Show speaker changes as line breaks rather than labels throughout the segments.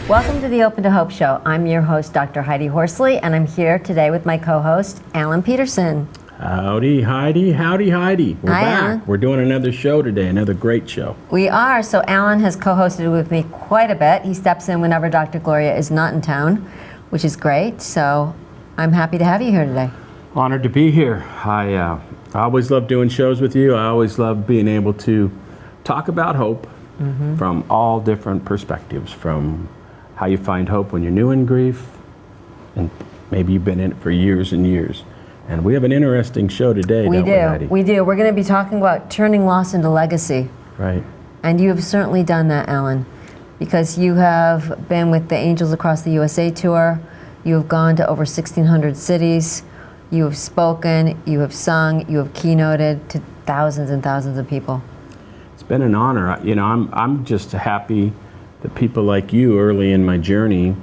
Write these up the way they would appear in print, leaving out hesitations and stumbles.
Welcome to the Open to Hope Show. I'm your host, Dr. Heidi Horsley, and I'm here today with my co-host, Alan Pedersen.
Howdy, Heidi. Howdy, Heidi. We're
Hi,
back.
Alan.
We're doing another show today, another great show.
We are. So Alan has co-hosted with me quite a bit. He steps in whenever Dr. Gloria is not in town, which is great. So I'm happy to have you here today.
Honored to be here. I always love doing shows with you. I always love being able to talk about hope from all different perspectives, from how you find hope when you're new in grief, and maybe you've been in it for years and years. And we have an interesting show today, don't we, Heidi?
We do. We're going to be talking about turning loss into legacy.
Right.
And you have certainly done that, Alan, because you have been with the Angels Across the USA tour. You have gone to over 1,600 cities. You have spoken, you have sung, you have keynoted to thousands and thousands of people.
It's been an honor. You know, I'm just happy that people like you early in my journey,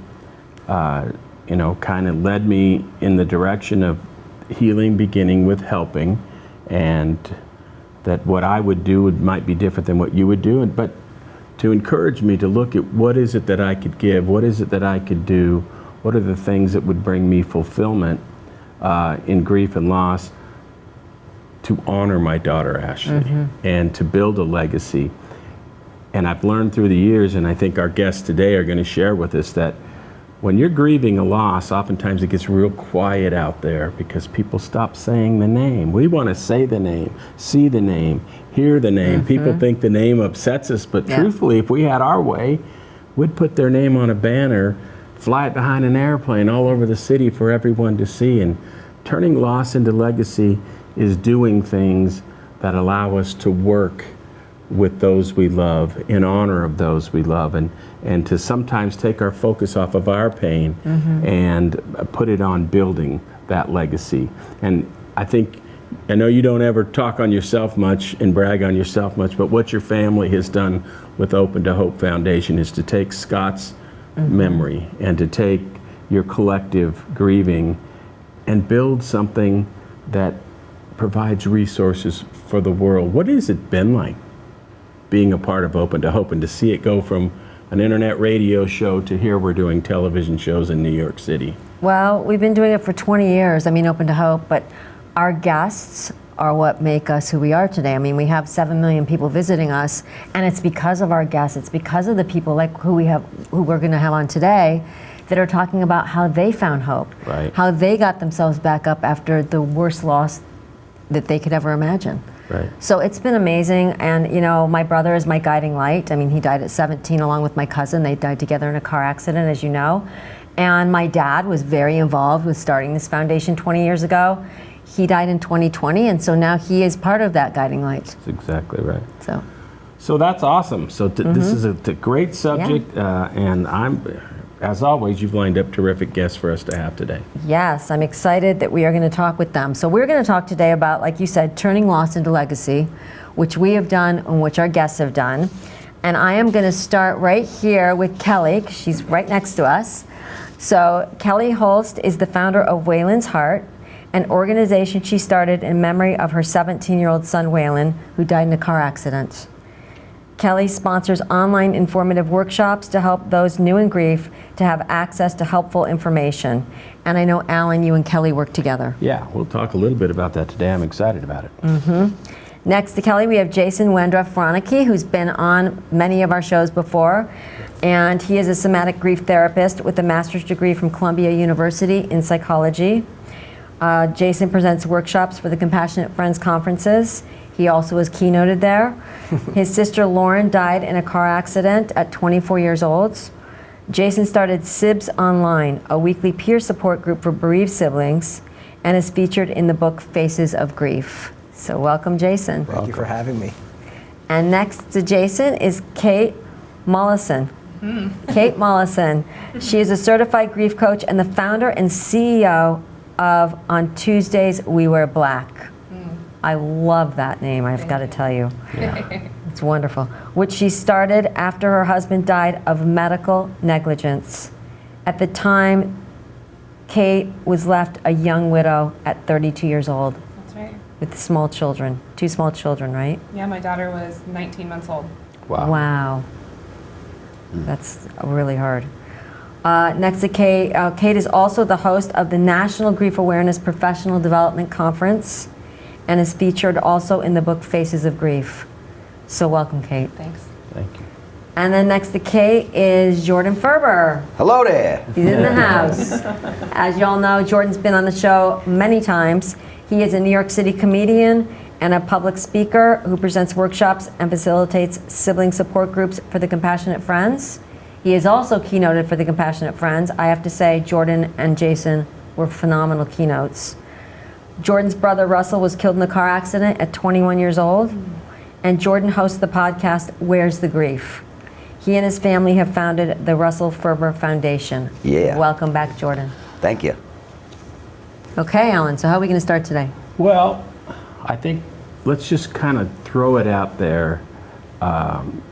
you know, kind of led me in the direction of healing beginning with helping, and that what I would do might be different than what you would do, but to encourage me to look at what is it that I could give, what is it that I could do, what are the things that would bring me fulfillment in grief and loss, to honor my daughter Ashley and to build a legacy. And I've learned through the years, and I think our guests today are going to share with us, that when you're grieving a loss, oftentimes it gets real quiet out there because people stop saying the name. We want to say the name, see the name, hear the name. People think the name upsets us, but truthfully, if we had our way, we'd put their name on a banner, fly it behind an airplane all over the city for everyone to see. And turning loss into legacy is doing things that allow us to work with those we love, in honor of those we love, and to sometimes take our focus off of our pain and put it on building that legacy. And I know you don't ever talk on yourself much and brag on yourself much, but what your family has done with Open to Hope Foundation is to take Scott's memory and to take your collective grieving and build something that provides resources for the world. What has it been like being a part of Open to Hope, and to see it go from an internet radio show to here we're doing television shows in New York City?
Well, we've been doing it for 20 years, Open to Hope, but our guests are what make us who we are today. I mean, we have 7 million people visiting us, and it's because of our guests, it's because of the people like who we're going to have on today, that are talking about how they found hope, how they got themselves back up after the worst loss that they could ever imagine.
Right.
So it's been amazing, and you know, my brother is my guiding light. I mean, he died at 17 along with my cousin. They died together in a car accident, as you know. And my dad was very involved with starting this foundation 20 years ago. He died in 2020, and so now he is part of that guiding light.
That's exactly right.
So
that's awesome. So this is a great subject, and as always, you've lined up terrific guests for us to have today.
Yes, I'm excited that we are going to talk with them. So we're going to talk today about, like you said, turning loss into legacy, which we have done and which our guests have done. And I am going to start right here with Kelli, 'cause she's right next to us. So Kelli Holst is the founder of Waylyn's Heart, an organization she started in memory of her 17-year-old son, Waylyn, who died in a car accident. Kelli sponsors online informative workshops to help those new in grief to have access to helpful information. And I know, Alan, you and Kelli work together.
Yeah, we'll talk a little bit about that today. I'm excited about it.
Next to Kelli, we have Jason Wendroff-Rawnicki, who's been on many of our shows before. And he is a somatic grief therapist with a master's degree from Columbia University in psychology. Jason presents workshops for the Compassionate Friends conferences. He also was keynoted there. His sister Lauren died in a car accident at 24 years old. Jason started SIBS Online, a weekly peer support group for bereaved siblings, and is featured in the book Faces of Grief. So welcome, Jason.
Thank you for having me.
And next to Jason is Kate Mollison. Kate Mollison. She is a certified grief coach and the founder and CEO of On Tuesdays We Wear Black. I love that name, I've got to tell you.
Yeah.
It's wonderful. Which she started after her husband died of medical negligence. At the time, Kate was left a young widow at 32 years old.
That's right.
With small children, 2 small children, right?
Yeah, my daughter was 19 months old.
Wow.
Wow. That's really hard. Next to Kate, Kate is also the host of the National Grief Awareness Professional Development Conference and is featured also in the book Faces of Grief. So welcome, Kate.
Thanks.
Thank you.
And then next to Kate is Jordon Ferber.
Hello there.
He's in the house. As y'all know, Jordan's been on the show many times. He is a New York City comedian and a public speaker who presents workshops and facilitates sibling support groups for the Compassionate Friends. He is also keynoted for the Compassionate Friends. I have to say, Jordon and Jason were phenomenal keynotes. Jordan's brother Russell was killed in a car accident at 21 years old, and Jordon hosts the podcast Where's the Grief? He and his family have founded the Russell Ferber Foundation.
Yeah.
Welcome back, Jordon.
Thank you.
Okay, Alan, so how are we going to start today?
Well, I think let's just kind of throw it out there.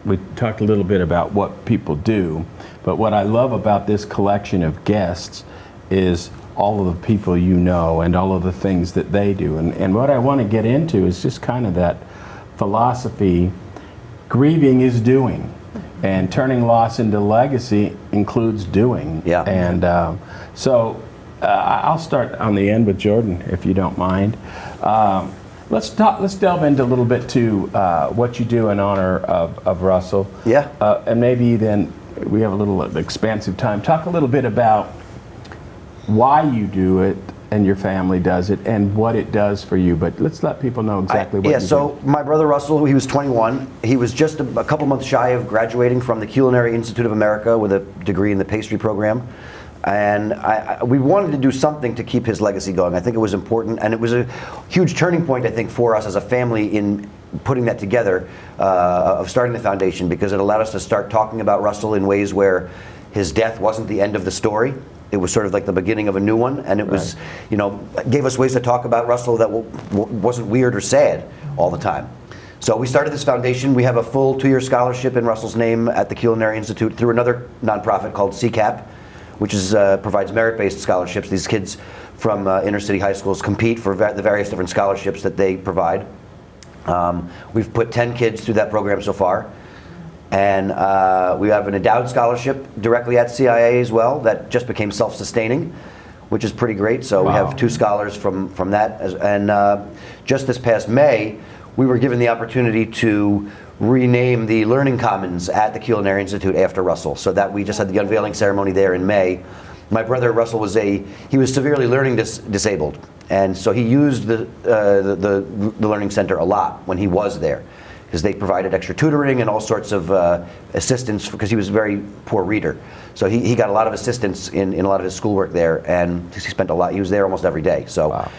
We talked a little bit about what people do, but what I love about this collection of guests is all of the people you know and all of the things that they do. And what I want to get into is just kind of that philosophy. Grieving is doing, and turning loss into legacy includes doing.
Yeah.
And so I'll start on the end with Jordon, if you don't mind. Let's delve into a little bit to what you do in honor of Russell.
Yeah.
And maybe then we have a little expansive time. Talk a little bit about why you do it and your family does it and what it does for you. But let's let people know exactly what you do.
So my brother Russell, he was 21. He was just a couple months shy of graduating from the Culinary Institute of America with a degree in the pastry program. And we wanted to do something to keep his legacy going. I think it was important, and it was a huge turning point, I think, for us as a family in putting that together, of starting the foundation, because it allowed us to start talking about Russell in ways where his death wasn't the end of the story. It was sort of like the beginning of a new one, and it was, you know, gave us ways to talk about Russell that wasn't weird or sad all the time. So we started this foundation. We have a full 2-year scholarship in Russell's name at the Culinary Institute through another nonprofit called CCAP, which is provides merit-based scholarships. These kids from inner city high schools compete for the various different scholarships that they provide. We've put 10 kids through that program so far. And we have an endowed scholarship directly at CIA as well that just became self-sustaining, which is pretty great. So we have 2 scholars from that. And just this past May, we were given the opportunity to rename the Learning Commons at the Culinary Institute after Russell. So that we just had the unveiling ceremony there in May. My brother Russell was severely learning disabled, and so he used the Learning Center a lot when he was there, because they provided extra tutoring and all sorts of assistance, because he was a very poor reader. So he got a lot of assistance in a lot of his schoolwork there, and he spent a lot. He was there almost every day. So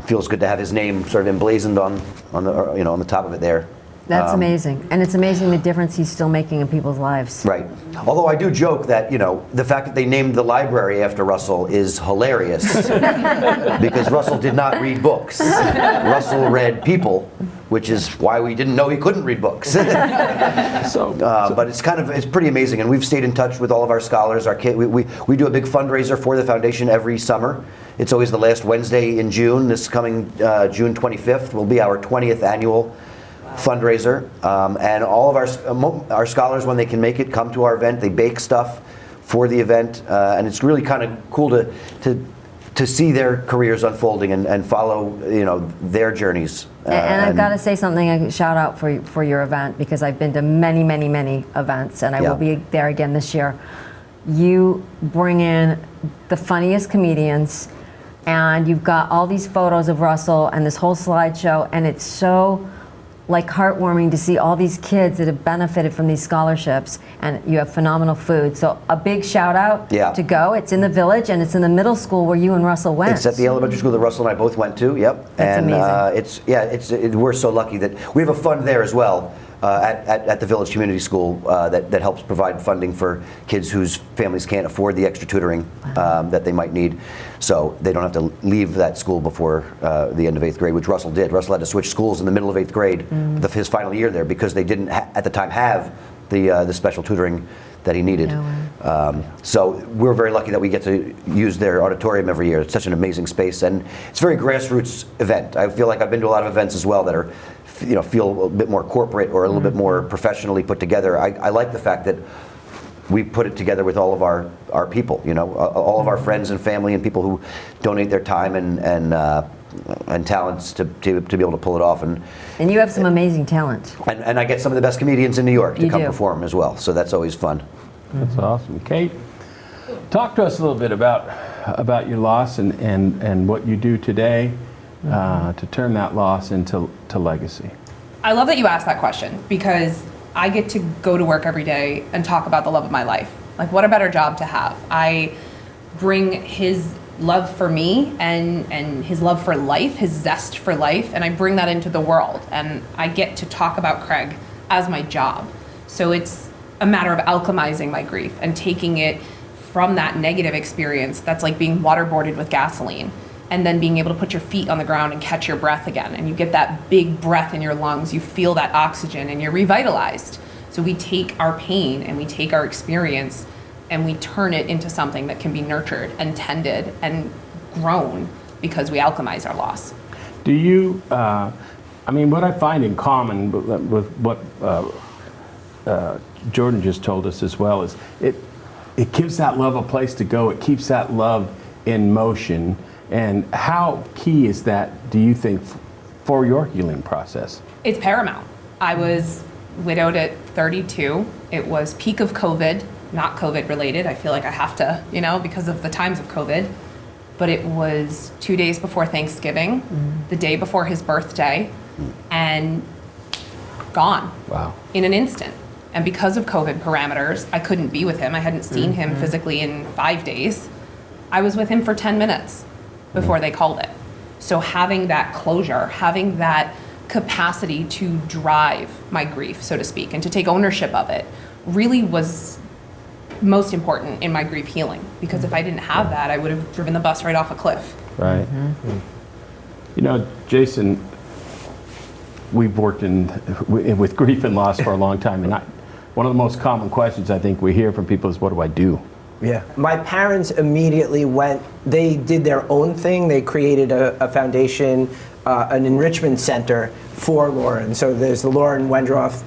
feels good to have his name sort of emblazoned on the top of it there.
That's amazing. And it's amazing the difference he's still making in people's lives.
Right. Although I do joke that, you know, the fact that they named the library after Russell is hilarious because Russell did not read books. Russell read people, which is why we didn't know he couldn't read books. But it's pretty amazing, and we've stayed in touch with all of our scholars. We do a big fundraiser for the foundation every summer. It's always the last Wednesday in June. This coming June 25th will be our 20th annual fundraiser, and all of our scholars, when they can make it, come to our event. They bake stuff for the event, and it's really kind of cool to see their careers unfolding and follow, you know, their journeys.
And I've got to say something, a shout out for your event, because I've been to many, many, many events, and I will be there again this year. You bring in the funniest comedians, and you've got all these photos of Russell and this whole slideshow, and it's so like heartwarming to see all these kids that have benefited from these scholarships, and you have phenomenal food. So a big shout out to go. It's in the Village, and it's in the middle school where you and Russell went.
It's at the elementary school that Russell and I both went to. Yep.
That's
amazing. We're so lucky that we have a fund there as well. At the Village Community School that helps provide funding for kids whose families can't afford the extra tutoring that they might need, so they don't have to leave that school before the end of 8th grade, which Russell did. Russell had to switch schools in the middle of 8th grade, his final year there, because they didn't at the time have the special tutoring that he needed. So we're very lucky that we get to use their auditorium every year. It's such an amazing space, and it's a very grassroots event. I feel like I've been to a lot of events as well that are, feel a bit more corporate or a little bit more professionally put together. I like the fact that we put it together with all of our people, all of our friends and family and people who donate their time and talents to be able to pull it off. And
you have some amazing talent.
And I get some of the best comedians in New York to
You
come
do.
perform as well, so that's always fun.
That's awesome. Kate, talk to us a little bit about your loss and what you do today to turn that loss into legacy.
I love that you asked that question, because I get to go to work every day and talk about the love of my life. Like, what a better job to have. I bring his love for me and his love for life, his zest for life, and I bring that into the world. And I get to talk about Craig as my job. So it's a matter of alchemizing my grief and taking it from that negative experience that's like being waterboarded with gasoline, and then being able to put your feet on the ground and catch your breath again. And you get that big breath in your lungs, you feel that oxygen, and you're revitalized. So we take our pain and we take our experience and we turn it into something that can be nurtured and tended and grown, because we alchemize our loss.
Do you, what I find in common with what Jordon just told us as well is it gives that love a place to go. It keeps that love in motion. And how key is that, do you think, for your healing process?
It's paramount. I was widowed at 32. It was peak of COVID, not COVID related. I feel like I have to, because of the times of COVID. But it was 2 days before Thanksgiving, the day before his birthday, and gone.
Wow.
In an instant. And because of COVID parameters, I couldn't be with him. I hadn't seen him physically in 5 days. I was with him for 10 minutes before they called it. So having that closure, having that capacity to drive my grief, so to speak, and to take ownership of it, really was most important in my grief healing. Because if I didn't have that, I would have driven the bus right off a cliff.
Right. Jason, we've worked with grief and loss for a long time, and one of the most common questions I think we hear from people is, what do I do?
Yeah. My parents immediately they did their own thing. They created a foundation, an enrichment center for Lauren. So there's the Lauren Wendroff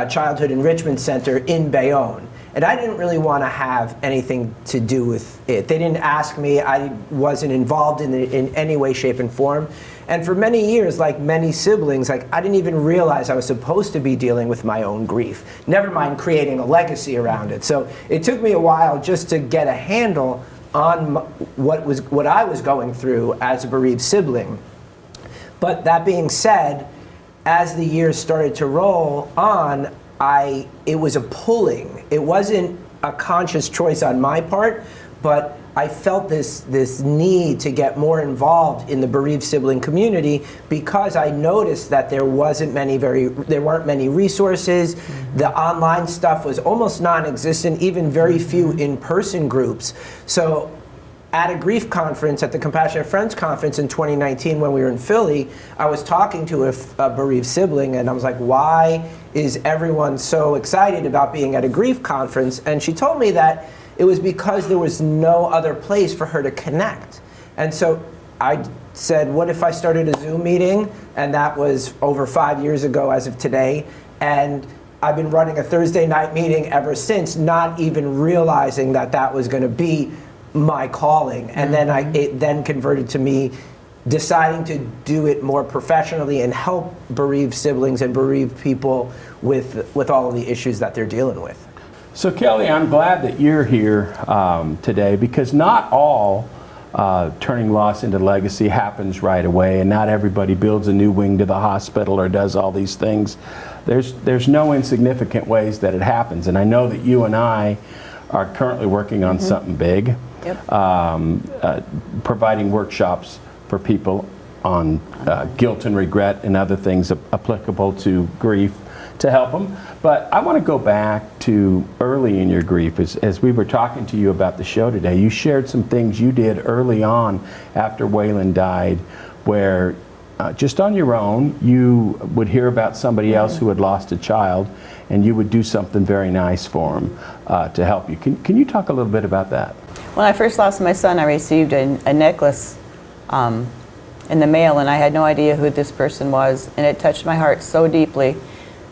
Childhood Enrichment Center in Bayonne. And I didn't really want to have anything to do with it. They didn't ask me. I wasn't involved in it in any way, shape, and form. And for many years, like many siblings, I didn't even realize I was supposed to be dealing with my own grief, never mind creating a legacy around it. So it took me a while just to get a handle on what I was going through as a bereaved sibling. But that being said, as the years started to roll on, it was a pulling. It wasn't a conscious choice on my part, but I felt this need to get more involved in the bereaved sibling community, because I noticed that there weren't many resources. The online stuff was almost non-existent, even very few in-person groups. So at a grief conference, at the Compassionate Friends Conference in 2019 when we were in Philly, I was talking to a bereaved sibling, and I was like, why is everyone so excited about being at a grief conference? And she told me that it was because there was no other place for her to connect. And so I said, what if I started a Zoom meeting? And that was over 5 years ago as of today. And I've been running a Thursday night meeting ever since, not even realizing that was going to be my calling. And then it then converted to me deciding to do it more professionally and help bereaved siblings and bereaved people with all of the issues that they're dealing with.
So Kelli, I'm glad that you're here today, because not all turning loss into legacy happens right away, and not everybody builds a new wing to the hospital or does all these things. There's no insignificant ways that it happens, and I know that you and I are currently working on something big. Yep. Providing workshops for people on guilt and regret and other things applicable to grief to help them. But I want to go back to early in your grief. As we were talking to you about the show today, you shared some things you did early on after Waylyn died, where just on your own, you would hear about somebody else who had lost a child, and you would do something very nice for them to help you. Can you talk a little bit about that?
When I first lost my son, I received a necklace in the mail, and I had no idea who this person was, and it touched my heart so deeply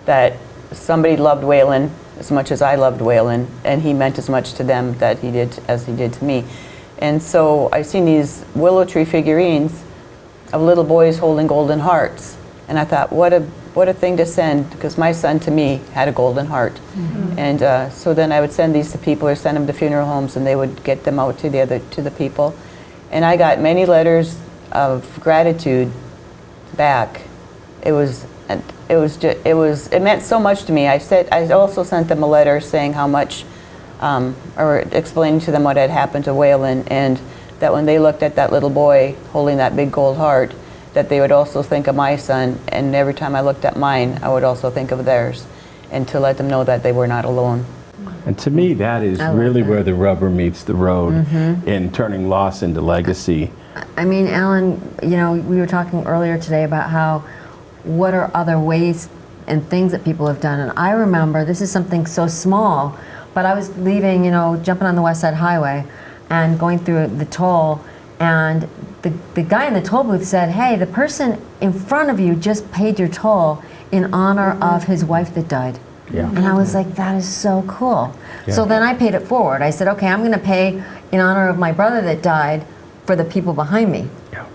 that somebody loved Waylyn as much as I loved Waylon, and he meant as much to them that he did as he did to me. And so I've seen these willow tree figurines of little boys holding golden hearts, and I thought, what a thing to send, because my son to me had a golden heart. And so then I would send these to people, or send them to funeral homes, and they would get them out to the people. And I got many letters of gratitude back. It meant so much to me. I also sent them a letter saying how much, or explaining to them what had happened to Waylon, and that when they looked at that little boy holding that big gold heart, that they would also think of my son, and every time I looked at mine, I would also think of theirs, and to let them know that they were not alone.
And to me, that is really where the rubber meets the road in turning loss into legacy.
I mean, Alan, you know, we were talking earlier today about what are other ways and things that people have done. And I remember, this is something so small, but I was leaving, you know, jumping on the West Side Highway and going through the toll, and the guy in the toll booth said, hey, the person in front of you just paid your toll in honor of his wife that died.
Yeah.
And I was like, that is so cool.
Yeah.
So then I paid it forward. I said, okay, I'm going to pay in honor of my brother that died for the people behind me.
Yeah.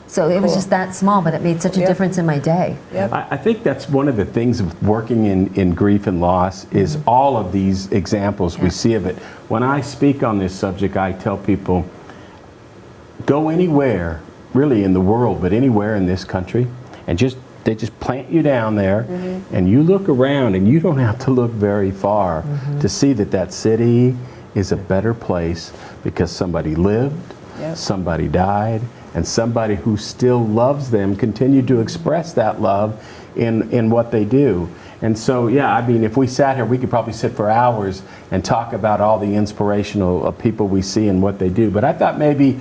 So it was just that small, but it made such a difference in my day.
Yep.
I think that's one of the things of working in grief and loss is all of these examples we see of it. When I speak on this subject, I tell people, go anywhere, really in the world, but anywhere in this country, and they just plant you down there, and you look around, and you don't have to look very far to see that city is a better place because somebody lived, somebody died, and somebody who still loves them continued to express that love in what they do. And so, yeah, I mean, if we sat here, we could probably sit for hours and talk about all the inspirational people we see and what they do. But I thought maybe,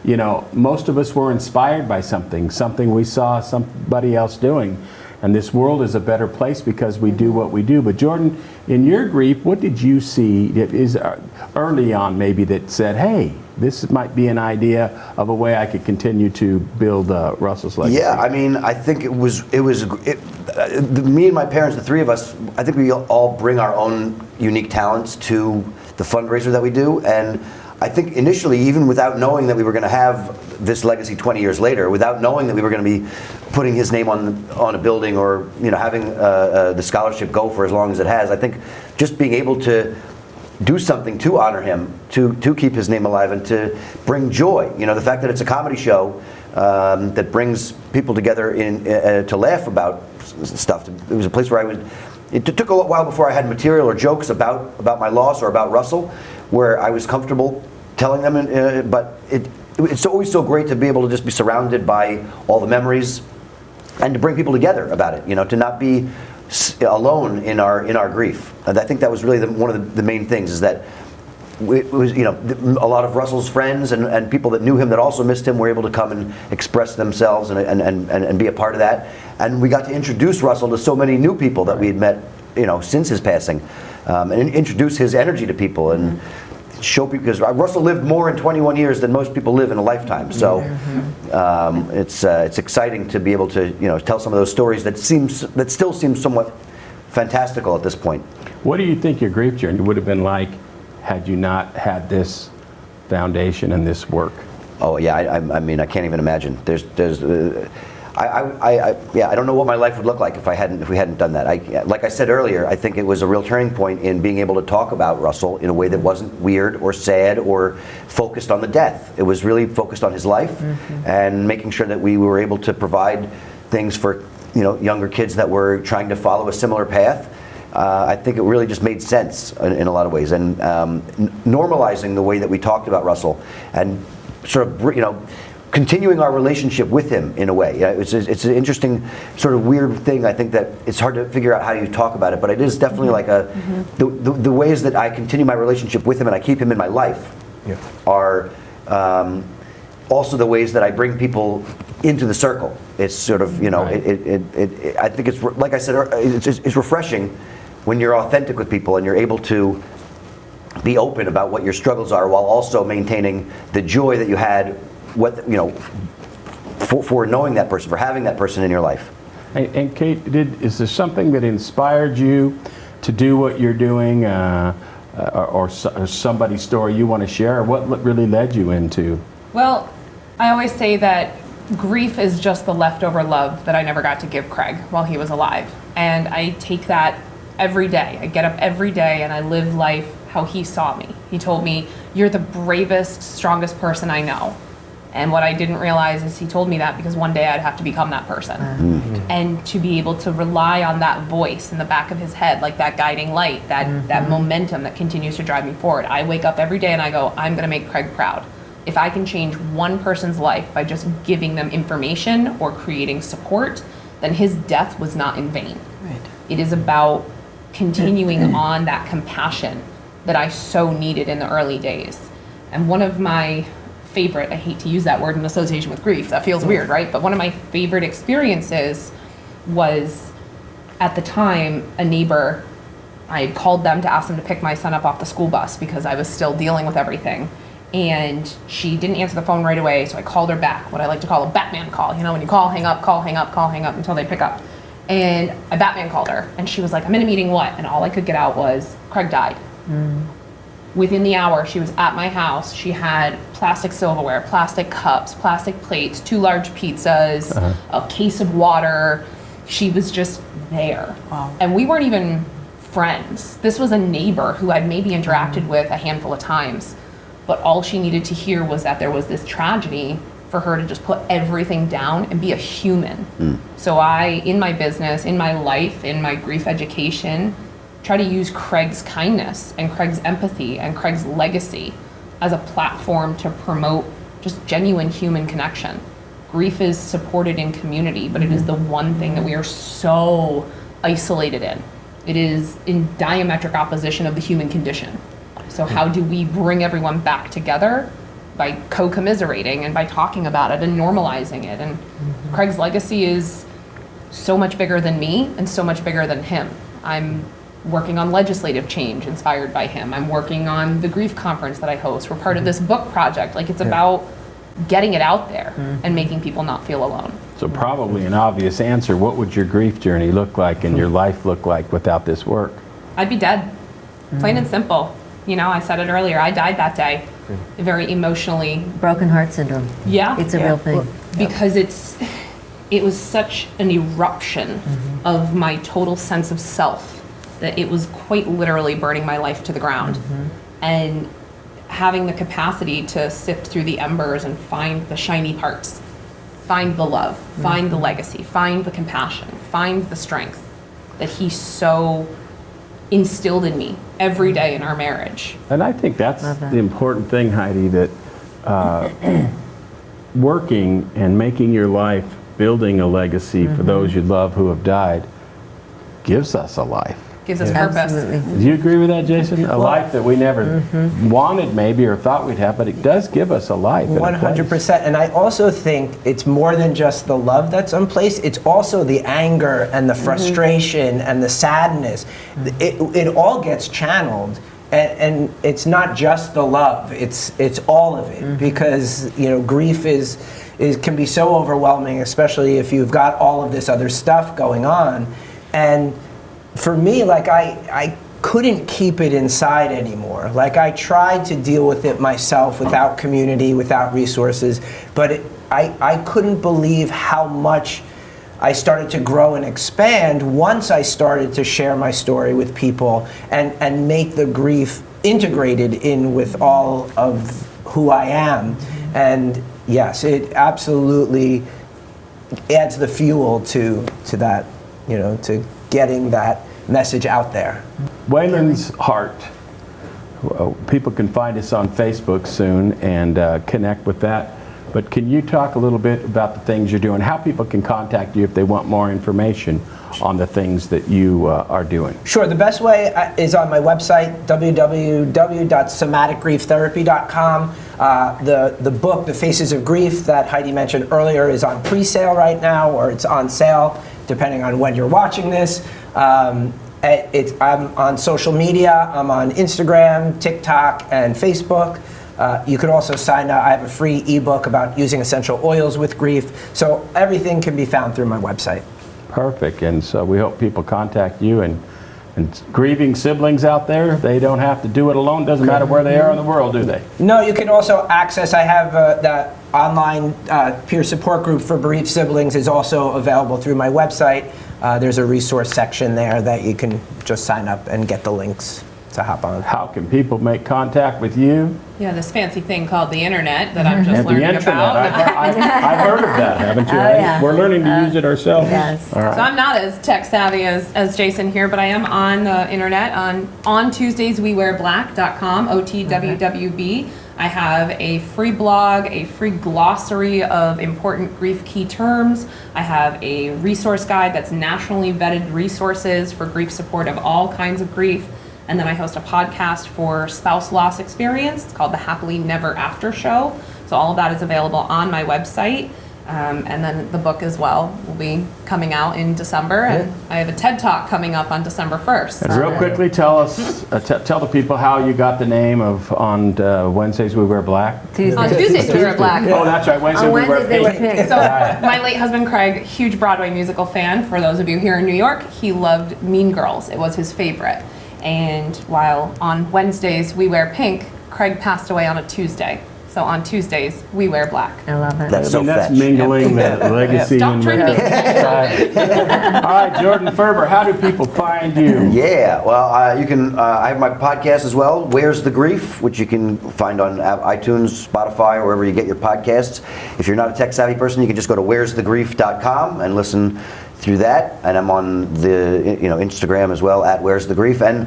you know, most of us were inspired by something we saw somebody else doing. And this world is a better place because we do what we do. But Jordon, in your grief, what did you see early on maybe that said, hey, this might be an idea of a way I could continue to build Russell's legacy?
Yeah, I mean, I think me and my parents, the three of us, I think we all bring our own unique talents to the fundraiser that we do. And I think initially, even without knowing that we were going to have this legacy 20 years later, without knowing that we were going to be putting his name on a building, or having the scholarship go for as long as it has, I think just being able to do something to honor him, to keep his name alive, and to bring joy. The fact that it's a comedy show that brings people together to laugh about stuff. It was a place where it took a while before I had material or jokes about my loss or about Russell, where I was comfortable telling them, but it's always so great to be able to just be surrounded by all the memories and to bring people together about it, to not be alone in our grief. And I think that was really one of the main things, is that it was, a lot of Russell's friends and people that knew him that also missed him were able to come and express themselves and be a part of that. And we got to introduce Russell to so many new people that we had met, since his passing, and introduce his energy to people and show people, because Russell lived more in 21 years than most people live in a lifetime. So it's exciting to be able to tell some of those stories that still seem somewhat fantastical at this point.
What do you think your grief journey would have been like had you not had this foundation and this work?
Oh yeah, I mean, I can't even imagine. I don't know what my life would look like if we hadn't done that. Like I said earlier, I think it was a real turning point in being able to talk about Russell in a way that wasn't weird or sad or focused on the death. It was really focused on his life and making sure that we were able to provide things for younger kids that were trying to follow a similar path. I think it really just made sense in a lot of ways, and normalizing the way that we talked about Russell and sort of continuing our relationship with him in a way. It's an interesting sort of weird thing. I think that it's hard to figure out how you talk about it, but it is definitely like the ways that I continue my relationship with him and I keep him in my life are also the ways that I bring people into the circle. It's sort of I think it's, like I said, it's refreshing when you're authentic with people and you're able to be open about what your struggles are while also maintaining the joy that you had for knowing that person, for having that person in your life.
And Kate, is there something that inspired you to do what you're doing, or somebody's story you want to share? Or what really led you into?
Well, I always say that grief is just the leftover love that I never got to give Craig while he was alive. And I take that every day. I get up every day and I live life how he saw me. He told me, "You're the bravest, strongest person I know." And what I didn't realize is he told me that because one day I'd have to become that person. And to be able to rely on that voice in the back of his head, like that guiding light, that momentum that continues to drive me forward. I wake up every day and I go, I'm gonna make Craig proud. If I can change one person's life by just giving them information or creating support, then his death was not in vain.
Right.
It is about continuing on that compassion that I so needed in the early days. And one of my favorite, I hate to use that word in association with grief, that feels weird, right? But one of my favorite experiences was, at the time, a neighbor, I had called them to ask them to pick my son up off the school bus because I was still dealing with everything. And she didn't answer the phone right away, so I called her back, what I like to call a Batman call. You know, when you call, hang up, call, hang up, call, hang up until they pick up. And I Batman called her, and she was like, I'm in a meeting, what? And all I could get out was, Craig died. Within the hour, she was at my house. She had plastic silverware, plastic cups, plastic plates, 2 large pizzas, a case of water. She was just there.
Wow.
And we weren't even friends. This was a neighbor who I'd maybe interacted with a handful of times. But all she needed to hear was that there was this tragedy for her to just put everything down and be a human. So I, in my business, in my life, in my grief education, try to use Craig's kindness and Craig's empathy and Craig's legacy as a platform to promote just genuine human connection. Grief is supported in community, but it is the one thing that we are so isolated in. It is in diametric opposition of the human condition. So how do we bring everyone back together? By co-commiserating and by talking about it and normalizing it. And Craig's legacy is so much bigger than me and so much bigger than him. I'm working on legislative change inspired by him. I'm working on the grief conference that I host. We're part of this book project. Like, it's about getting it out there and making people not feel alone.
So probably an obvious answer, what would your grief journey look like and your life look like without this work?
I'd be dead, plain and simple. You know, I said it earlier, I died that day, very emotionally.
Broken heart syndrome.
Yeah.
It's a real thing.
Because it was such an eruption of my total sense of self that it was quite literally burning my life to the ground. And having the capacity to sift through the embers and find the shiny parts, find the love, find the legacy, find the compassion, find the strength that he so instilled in me every day in our marriage.
And I think that's the important thing, Heidi, that working and making your life, building a legacy for those you love who have died, gives us a life.
Gives us purpose.
Absolutely.
Do you agree with that, Jason? A life that we never wanted maybe or thought we'd have, but it does give us a life.
100%. And I also think it's more than just the love that's in place, it's also the anger and the frustration and the sadness. It all gets channeled. And it's not just the love, it's all of it. Because, you know, grief can be so overwhelming, especially if you've got all of this other stuff going on. And for me, like, I couldn't keep it inside anymore. Like, I tried to deal with it myself without community, without resources, but I couldn't believe how much I started to grow and expand once I started to share my story with people and make the grief integrated in with all of who I am. And yes, it absolutely adds the fuel to that, you know, to getting that message out there.
Waylyn's Heart. People can find us on Facebook soon and connect with that. But can you talk a little bit about the things you're doing, how people can contact you if they want more information on the things that you are doing?
Sure. The best way is on my website, www.somaticgriefTherapy.com. The book, The Faces of Grief, that Heidi mentioned earlier, is on pre-sale right now, or it's on sale, depending on when you're watching this. I'm on social media. I'm on Instagram, TikTok, and Facebook. You could also sign up. I have a free ebook about using essential oils with grief. So everything can be found through my website.
Perfect. And so we hope people contact you and And grieving siblings out there, they don't have to do it alone. Doesn't matter where they are in the world, do they?
No, you can also access, I have that online peer support group for bereaved siblings is also available through my website. There's a resource section there that you can just sign up and get the links to hop on.
How can people make contact with you?
Yeah, this fancy thing called the internet that I'm just
And the
learning
intranet.
about.
I've heard of that, haven't you?
yeah.
We're learning to use it ourselves.
Yes.
All right.
So I'm not as tech savvy as Jason here, but I am on the internet. On Tuesdays, wewearblack.com, OTWWB. I have a free blog, a free glossary of important grief key terms. I have a resource guide that's nationally vetted resources for grief support of all kinds of grief. And then I host a podcast for spouse loss experience. It's called the Happily Never After Show. So all of that is available on my website. And then the book as well will be coming out in December. And I have a TED Talk coming up on December 1st.
And real quickly, tell the people how you got the name of on Wednesdays We Wear Black.
On Tuesdays, we wear black.
Oh, that's right. Wednesday
On
we wear
Wednesdays they were
pink.
pink.
So my late husband Craig, huge Broadway musical fan. For those of you here in New York, he loved Mean Girls. It was his favorite. And while on Wednesdays we wear pink, Craig passed away on a Tuesday. So on Tuesdays we wear black.
I love it.
That's so
That's
fetch.
mingling the legacy.
Stop
and
trying to make
All right, Jordon Ferber, how do people find you?
Yeah, well, you can. I have my podcast as well, Where's the Grief, which you can find on iTunes, Spotify, or wherever you get your podcasts. If you're not a tech-savvy person, you can just go to where'sthegrief.com and listen through that. And I'm on the Instagram as well, at Where's the Grief. And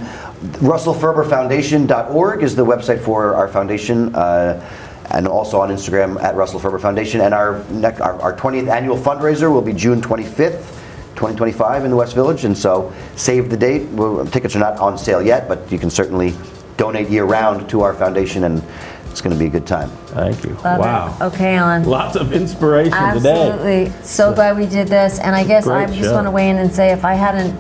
RussellFerberFoundation.org is the website for our foundation. And also on Instagram at Russell Ferber Foundation. And our 20th annual fundraiser will be June 25th, 2025 in the West Village. And so save the date. Tickets are not on sale yet, but you can certainly donate year-round to our foundation, and it's going to be a good time.
Thank you.
Love
Wow.
it. Okay, Alan.
Lots of inspiration today.
Absolutely. So glad we did this. And I guess I
Great
just
show.
want to weigh in and say if I hadn't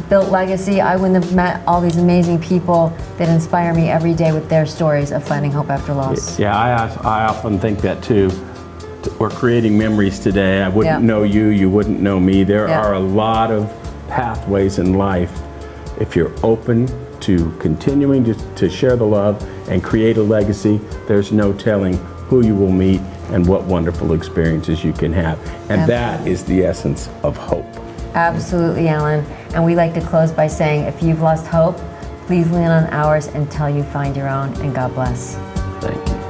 built legacy, I wouldn't have met all these amazing people that inspire me every day with their stories of finding hope after loss.
Yeah, I often think that too. We're creating memories today. I wouldn't
Yeah.
know you, you wouldn't know me. There
Yeah.
are a lot of pathways in life. If you're open to continuing to share the love and create a legacy, there's no telling who you will meet and what wonderful experiences you can have. And that is the essence of hope.
Absolutely, Alan. And we like to close by saying, if you've lost hope, please lean on ours until you find your own, and God bless.
Thank you.